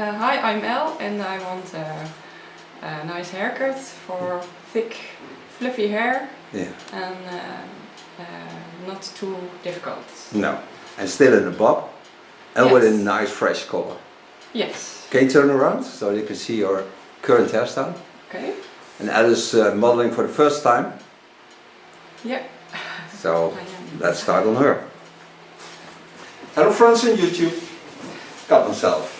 Hi, I'm Elle and I want a nice haircut for thick, fluffy hair. Yeah. And not too difficult. No. And still in a bob and Yes. with a nice fresh color. Yes. Can you turn around so you can see your current hairstyle? Okay. And Elle is modeling for the first time. Yeah. So let's start on her. Hello friends on YouTube. Got myself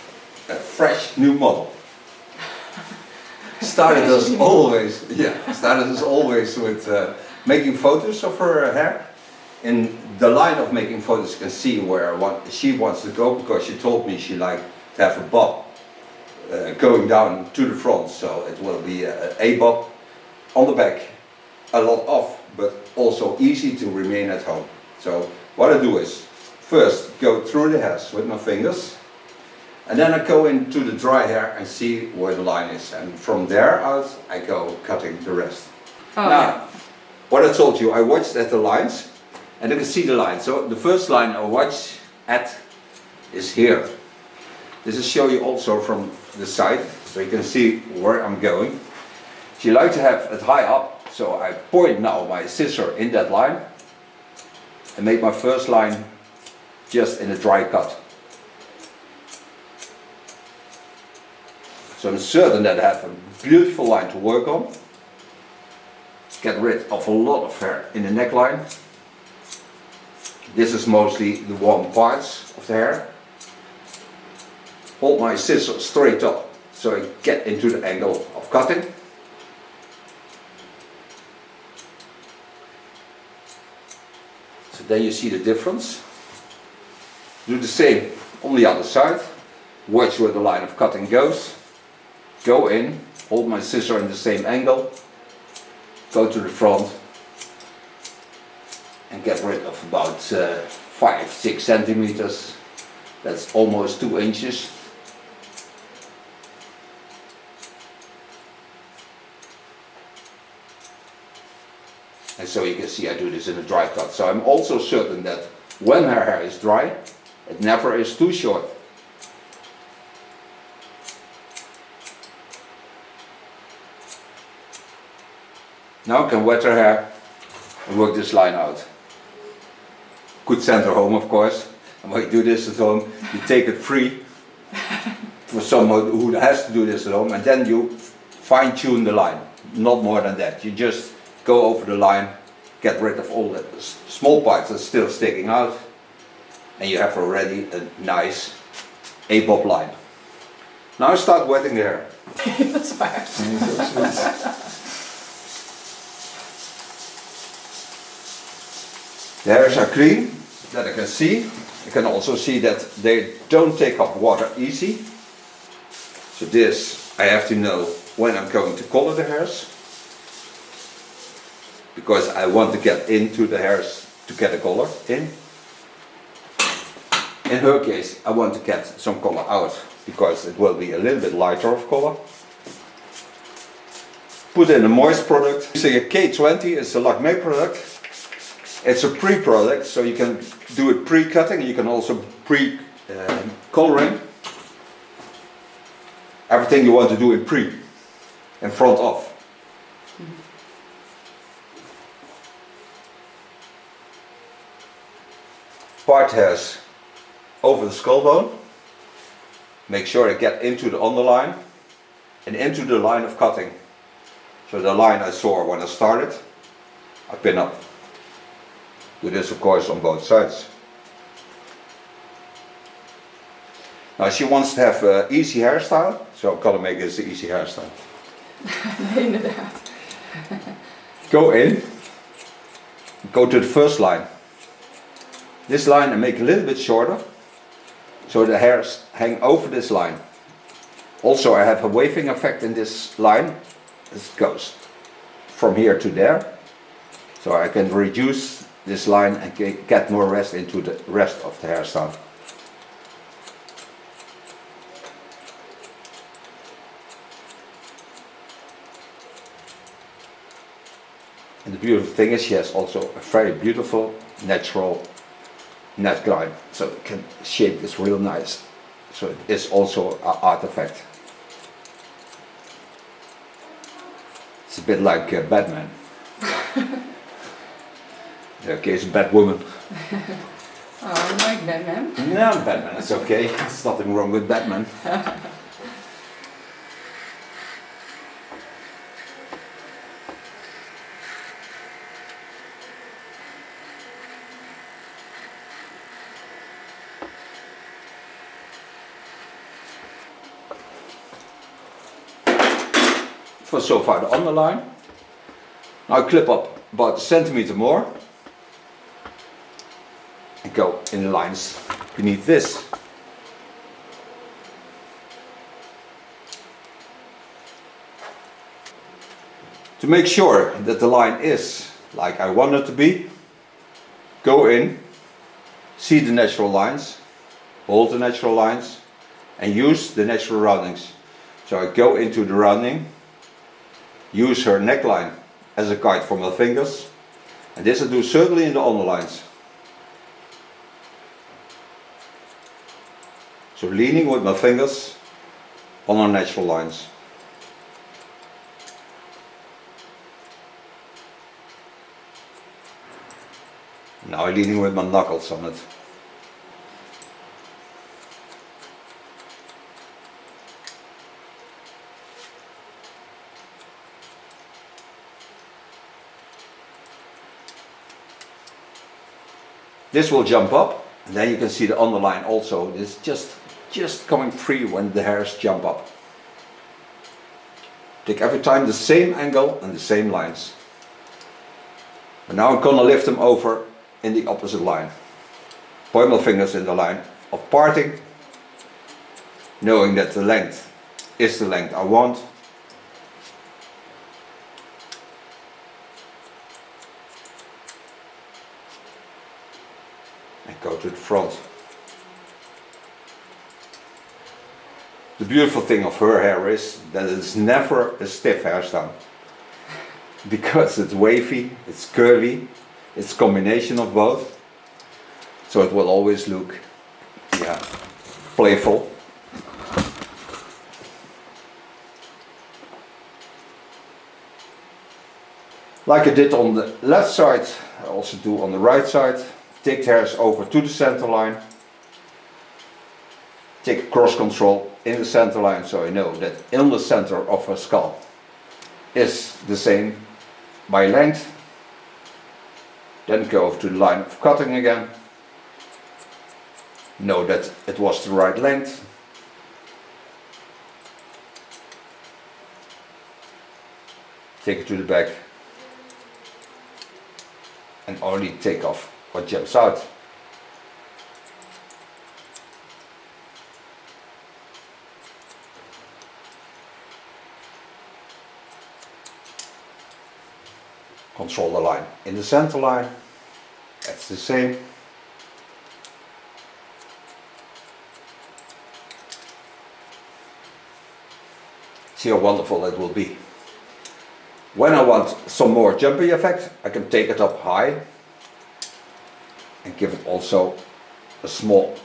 a fresh new model. Started as always with making photos of her hair. In the line of making photos, you can see where she wants to go, because she told me she liked to have a bob going down to the front, so it will be a bob on the back, a lot off, but also easy to remain at home. So what I do is first go through the hairs with my fingers, and then I go into the dry hair and see where the line is, and from there out I go cutting the rest. Oh, now, yeah. what I told you, I watched at the lines, and you can see the line. So the first line I watch at is here. This is show you also from the side, so you can see where I'm going. She likes to have it high up, so I point now my scissor in that line and make my first line just in a dry cut. So I'm certain that I have a beautiful line to work on. Get rid of a lot of hair in the neckline. This is mostly the warm parts of the hair. Hold my scissors straight up so I get into the angle of cutting. So then you see the difference. Do the same on the other side. Watch where the line of cutting goes. Go in, hold my scissor in the same angle, go to the front and get rid of about 5-6 centimeters. That's almost 2 inches. And so you can see I do this in a dry cut. So I'm also certain that when her hair is dry, it never is too short. Now I can wet her hair and work this line out. Could send her home, of course. And when you do this at home, you take it free for someone who has to do this at home, and then you fine tune the line. Not more than that. You just go over the line, get rid of all the small parts that's still sticking out, and you have already a nice A-bob line. Now I start wetting the hair. That's fine. The hairs are clean, that I can see. You can also see that they don't take up water easy. So this I have to know when I'm going to color the hairs, because I want to get into the hairs to get a color in. In her case, I want to get some color out, because it will be a little bit lighter of color. Put in a moist product. So a K20 is a Lakme product. It's a pre-product, so you can do it pre-cutting, you can also pre-coloring. Everything you want to do in pre, in front of. Part hairs over the skull bone. Make sure they get into the underline and into the line of cutting. So the line I saw when I started, I pin up. Do this of course on both sides. Now she wants to have an easy hairstyle, so I'm gonna make this an easy hairstyle. Nee, inderdaad. Go in, go to the first line. This line I make a little bit shorter, so the hairs hang over this line. Also I have a waving effect in this line. This goes from here to there, so I can reduce this line and get more rest into the rest of the hairstyle. And the beautiful thing is she has also a very beautiful natural neckline, so it can shape this real nice. So it is also an artifact. It's a bit like Batman. Okay, it's Batwoman. Oh, I like Batman. No, Batman, it's okay. There's nothing wrong with Batman. For so far the underline. Now I clip up about a centimeter more and go in the lines beneath this. To make sure that the line is like I want it to be, go in, see the natural lines, hold the natural lines and use the natural roundings. So I go into the rounding, use her neckline as a guide for my fingers, and this I do certainly in the underlines. So leaning with my fingers on our natural lines. Now I'm leaning with my knuckles on it. This will jump up, and then you can see the underline also. It's just coming free when the hairs jump up. Take every time the same angle and the same lines. And now I'm gonna lift them over in the opposite line. Point my fingers in the line of parting, knowing that the length is the length I want. And go to the front. The beautiful thing of her hair is that it's never a stiff hairstyle. Because it's wavy, it's curly, it's a combination of both. So it will always look, yeah, playful. Like I did on the left side, I also do on the right side. Take the hairs over to the center line. Take cross control in the center line so I know that in the center of her skull is the same by length. Then go over to the line of cutting again. Know that it was the right length. Take it to the back and only take off what jumps out. Control the line in the center line. That's the same. See how wonderful it will be. When I want some more jumpy effect, I can take it up high and give it also a small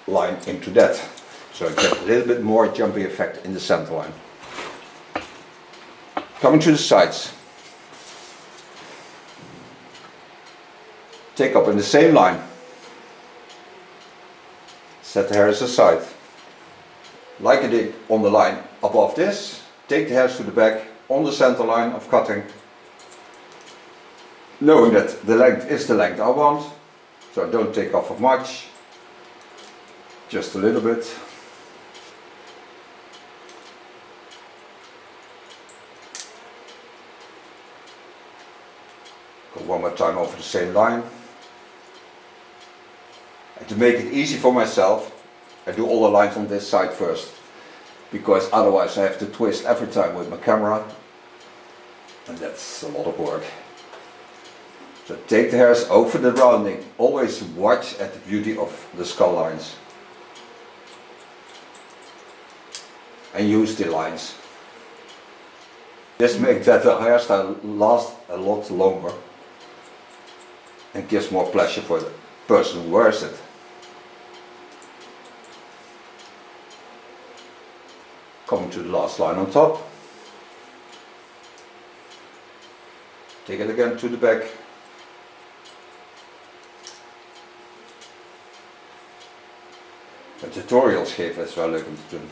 line into that. So I get a little bit more jumpy effect in the center line. Coming to the sides. Take up in the same line. Set the hairs aside. Like I did on the line above this, take the hairs to the back on the center line of cutting. Knowing that the length is the length I want. So don't take off of much. Just a little bit. Go one more time over the same line. And to make it easy for myself, I do all the lines on this side first, because otherwise I have to twist every time with my camera, and that's a lot of work. So take the hairs over the rounding. Always watch at the beauty of the skull lines. And use the lines. This makes that the hairstyle last a lot longer and gives more pleasure for the person who wears it. Coming to the last line on top. Take it again to the back. De tutorials geven is wel leuk om te doen.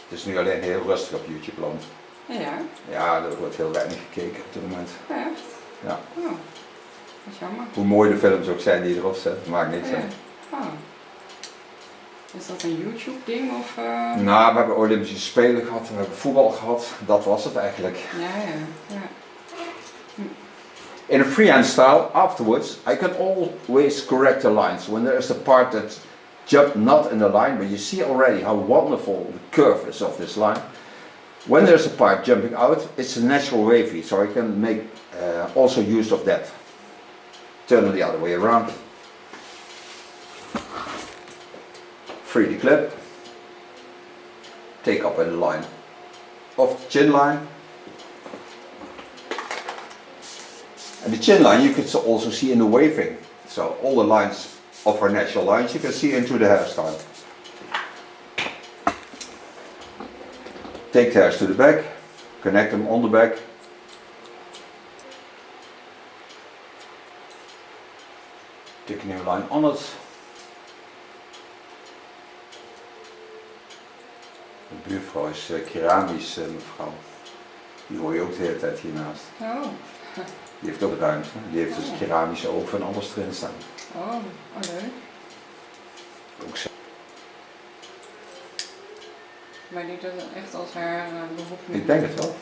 Het is nu alleen heel rustig op YouTube land. Ja? Ja, er wordt heel weinig gekeken op dit moment. Echt? Ja. Oh, dat is jammer. Hoe mooi de films ook zijn die erop zetten, maakt niks uit. Oh. Is dat een YouTube ding of? Nou, we hebben Olympische Spelen gehad, we hebben voetbal gehad, dat was het eigenlijk. Ja. In a freehand style, afterwards, I can always correct the lines. When there is a part that jumped not in the line, but you see already how wonderful the curve is of this line. When there's a part jumping out, it's a natural wavy, so I can make also use of that. Turn it the other way around. Free the clip. Take up in the line of the chin line. And the chin line you can also see in the waving. So all the lines of our natural lines you can see into the hairstyle. Take the hairs to the back, connect them on the back. Take a new line on it. De buurvrouw is keramisch mevrouw. Die hoor je ook de hele tijd hiernaast. Oh. Die heeft ook ruimte. Die heeft dus keramische oven en alles erin staan. Oh, leuk. Ook zo. Maar die doet het echt als haar beroep nu? Ik denk het wel.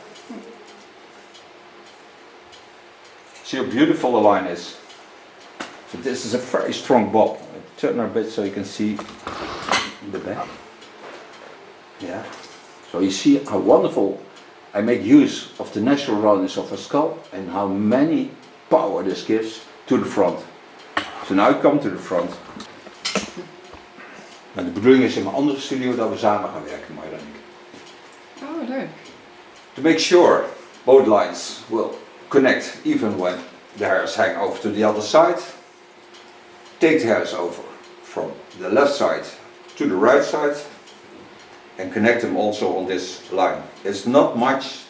See how beautiful the line is. So this is a very strong bob. Turn her a bit so you can see the back. Yeah. So you see how wonderful I make use of the natural roundness of her skull and how many power this gives to the front. So now I come to the front. En de bedoeling is in mijn andere studio dat we samen gaan werken, maar dan ik. Oh, leuk. To make sure both lines will connect even when the hairs hang over to the other side, take the hairs over from the left side to the right side and connect them also on this line. It's not much,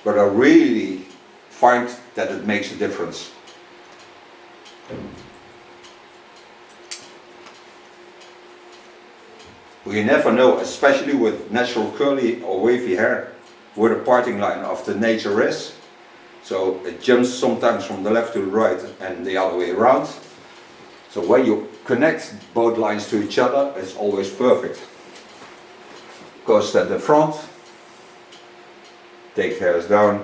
but I really find that it makes a difference. You never know, especially with natural curly or wavy hair, where the parting line of the nature is. So it jumps sometimes from the left to the right and the other way around. So when you connect both lines to each other, it's always perfect. Goes to the front, take the hairs down.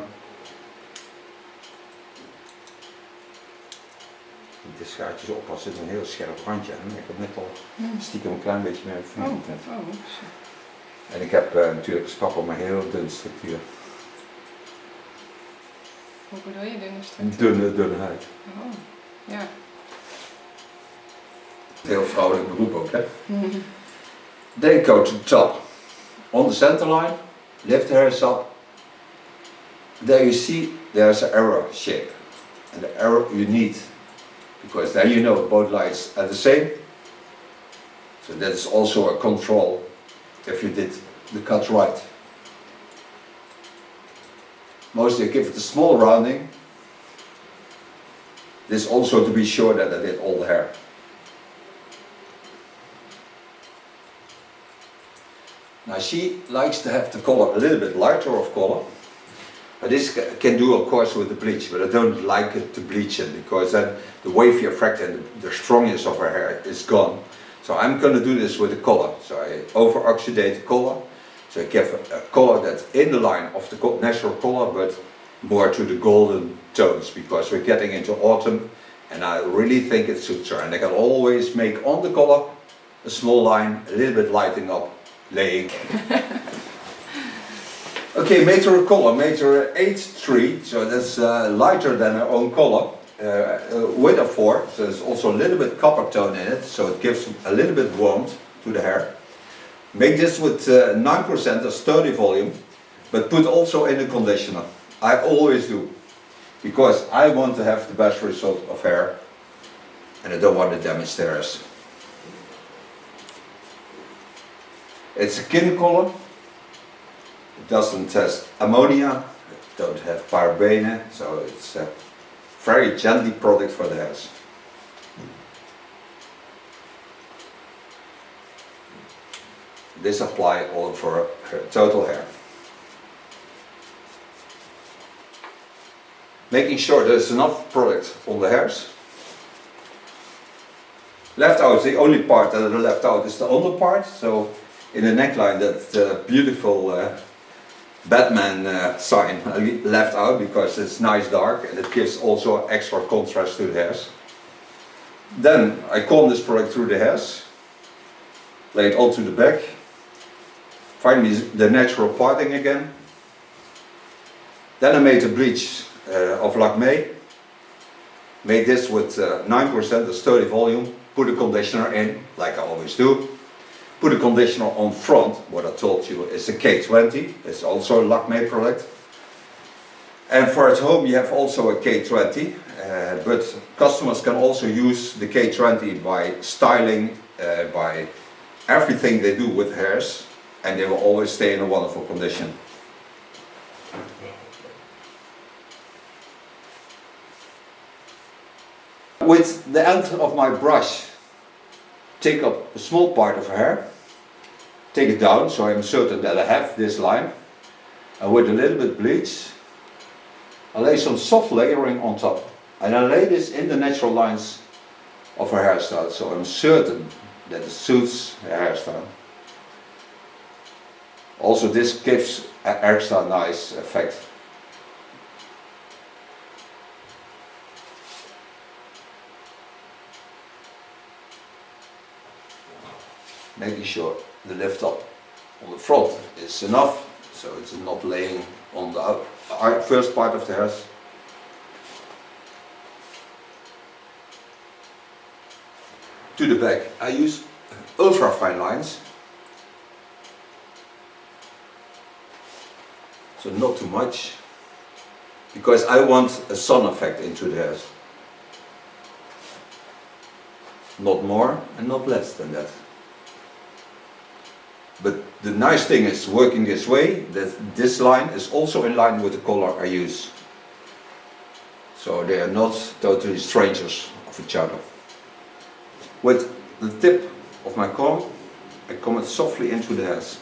De schaartjes oppassen, zit een heel scherp randje aan. Ik heb net al stiekem een klein beetje mee veranderd. En ik heb natuurlijk een scalpel, maar heel dunne structuur. Hoe bedoel je dunne structuur? Dunheid. Oh, ja. Heel vrouwelijk beroep ook, hè? Then go to the top. On the center line, lift the hairs up. There you see there's an arrow shape. And the arrow you need, because then you know both lines are the same. So that is also a control if you did the cut right. Mostly I give it a small rounding. This also to be sure that I did all the hair. Now she likes to have the color a little bit lighter of color. But this can do of course with the bleach, but I don't like it to bleach it because then the wavy effect and the strongness of her hair is gone. So I'm going to do this with the color. So I over-oxidate the color. So I give a color that's in the line of the natural color, but more to the golden tones because we're getting into autumn and I really think it suits her. And I can always make on the color a small line, a little bit lighting up, laying. Okay, made her a color, made her 8-3, so that's lighter than her own color. With a 4, so there's also a little bit copper tone in it, so it gives a little bit warmth to the hair. Make this with 9% of sturdy volume, but put also in a conditioner. I always do, because I want to have the best result of hair, and I don't want to damage the hairs. It's a kin color. It doesn't test ammonia, it don't have parabene, so it's a very gently product for the hairs. This apply all for total hair. Making sure there's enough product on the hairs. Left out, the only part that are left out is the under part. So in the neckline, that beautiful Batman sign I left out because it's nice dark and it gives also extra contrast to the hairs. Then I comb this product through the hairs, lay it onto the back. Finally the natural parting again. Then I made a bleach of Lakme. Made this with 9% a sturdy volume. Put a conditioner in, like I always do. Put a conditioner on front, what I told you is a K20. It's also a Lakme product. And for at home you have also a K20. But customers can also use the K20 by styling, by everything they do with hairs. And they will always stay in a wonderful condition. With the end of my brush, take up a small part of hair, take it down so I'm certain that I have this line, and with a little bit bleach, I lay some soft layering on top, and I lay this in the natural lines of her hairstyle, so I'm certain that it suits her hairstyle. Also this gives an extra nice effect. Making sure the lift up on the front is enough, so it's not laying on the first part of the hairs. To the back, I use ultra fine lines, so not too much, because I want a sun effect into the hairs. Not more and not less than that. But the nice thing is working this way, that this line is also in line with the color I use. So they are not totally strangers of each other. With the tip of my comb, I comb it softly into the hairs.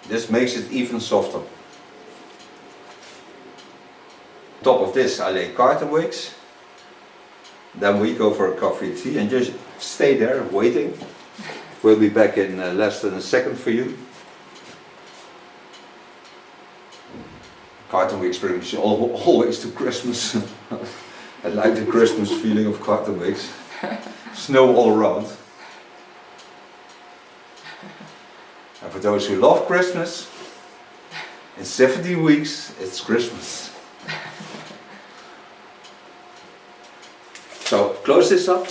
This makes it even softer. On top of this I lay carton wigs. Then we go for a coffee tea and just stay there waiting. We'll be back in less than a second for you. Carton wigs brings you always to Christmas. I like the Christmas feeling of carton wigs. Snow all around. And for those who love Christmas, in 17 weeks it's Christmas. So close this up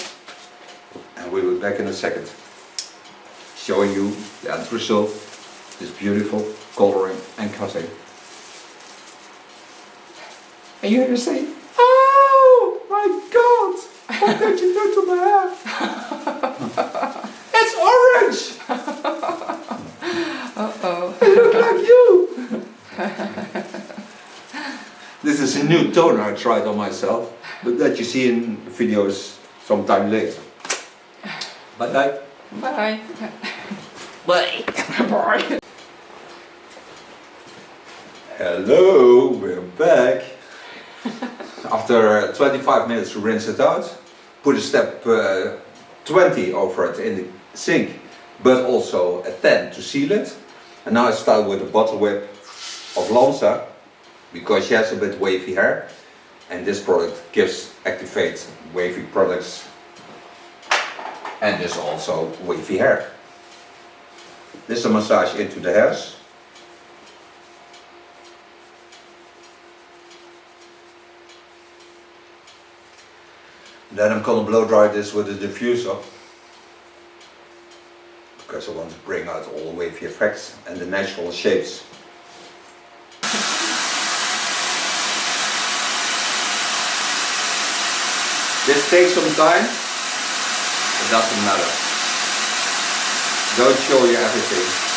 and we'll be back in a second, showing you the end result, this beautiful coloring and cutting. And you're going to say, oh my God, what did you do to my hair? It's orange! Uh-oh. I look like you! This is a new toner I tried on myself, but that you see in videos sometime later. Bye bye. Bye. Bye. Bye. Hello, we're back. After 25 minutes to rinse it out, put a step 20 over it in the sink, but also a 10 to seal it. And now I start with a bottle whip of Lanza, because she has a bit wavy hair, and this product activates wavy products, and this also wavy hair. This is a massage into the hairs. Then I'm going to blow dry this with a diffuser, because I want to bring out all the wavy effects and the natural shapes. This takes some time. It doesn't matter. Don't show you everything.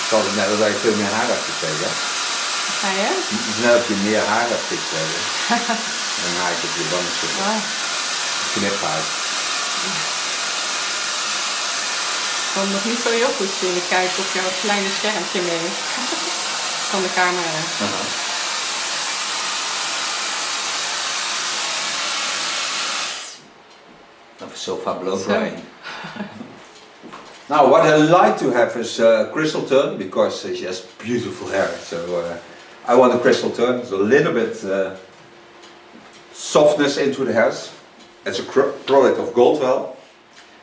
Ik had het net dat ik veel meer haar heb gekregen. Ga je? Net dat je meer haar hebt gekregen. Dan ga ik op je wand zitten. Wow. Kniphaar. Ik kan nog niet zo heel goed zien. Ik kijk op jouw kleine schermpje mee. Van de camera. So far blow drying. Now what I like to have is crystal turn because she has beautiful hair. So I want a crystal turn. There's a little bit softness into the hairs. It's a product of Goldwell.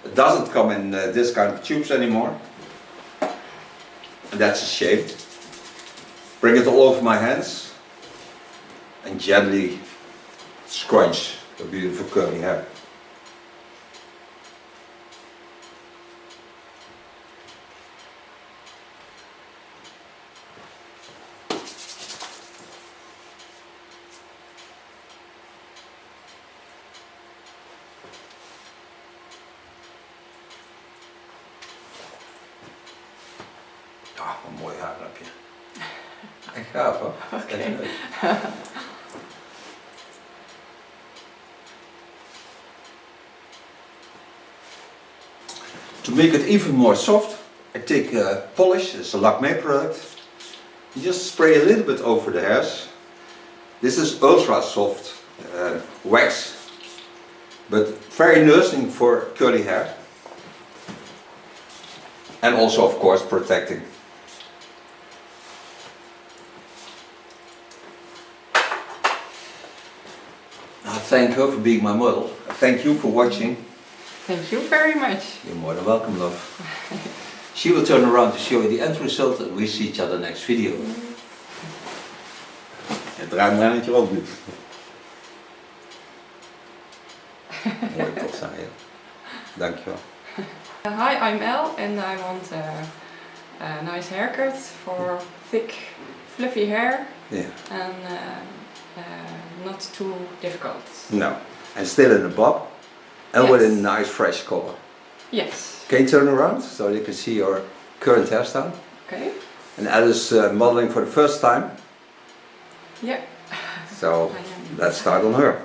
It doesn't come in this kind of tubes anymore. And that's a shame. Bring it all over my hands and gently scrunch the beautiful curly hair. Ah, wat een mooi haar heb je. Echt gaaf hoor. Okay. To make it even more soft, I take polish, it's a Lakme product. You just spray a little bit over the hairs. This is ultra soft wax, but very nourishing for curly hair. And also of course protecting. Thank her for being my model. Thank you for watching. Thank you very much. You're more than welcome, love. She will turn around to show you the end result and we see each other next video. En draai maar aan dat je ook doet. Mooi tot zijn, ja. Dankjewel. Hi, I'm Elle and I want a nice haircut for thick, fluffy hair. Yeah. And not too difficult. No. And still in a bob. And Yes. with a nice fresh color. Yes. Can you turn around so you can see your current hairstyle? Okay. And Alice is modeling for the first time. Yeah. So let's start on her.